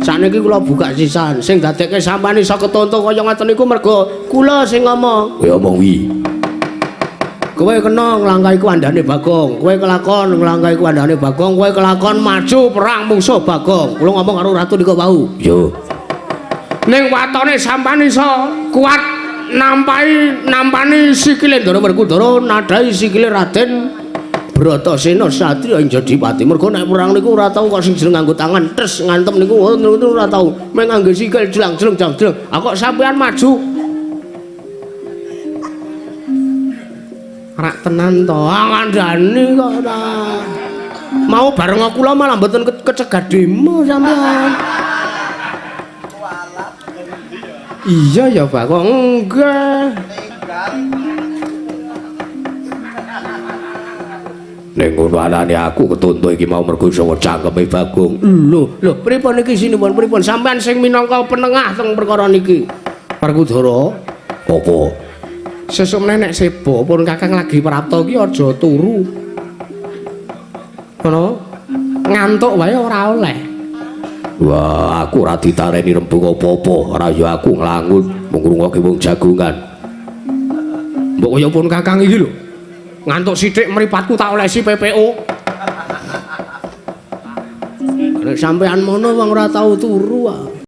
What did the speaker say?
Sakniki kula buka sisan sing dadekke sampeyan iso ketonto kaya ngoten niku mergo kula sing ngomong. Kowe omong wi. Kowe kena nglangkahi kuwandane Bagong. Kowe kelakon nglangkahi kuwandane Bagong, kowe kelakon maju perang musuh Bagong. Kula ngomong karo ratu niku wau. Yo. Ning watone sampeyan iso kuat nampani sikile Ndara Werkudara nadhahi sikile Raden Bratasena satriya ing Jodipati. Mergo nek perang niku ora tau kok sing jeneng nganggo tangan tes ngantem niku ora tau. Meng nganggo sikil jlang-jleng. Kok sampeyan maju rak tenan to ngandani kok ta. Mau bareng kula malah mboten kecegat demo sampean. Iya ya Pak, kok enggak. Ning ngono anane aku ketuntu iki mau mergo saka cangkeme Bagong. Lho, pripun iki sinipun pripun sampean sing minangka penengah teng perkara niki? Werkudara, Apa? sesuk meneh nek sebo pun Kakang lagi prapta iki aja turu. Ngono. Ngantuk wae ora oleh. Wah, aku ora ditareni rembug apa-apa, ora ya aku nglangut mung ngrungokke wong jagongan. Mbok kaya pun Kakang iki lho. Ngantuk sithik mripatku tak olesi PPO. Nek sampean mono wong ora tau turu ah.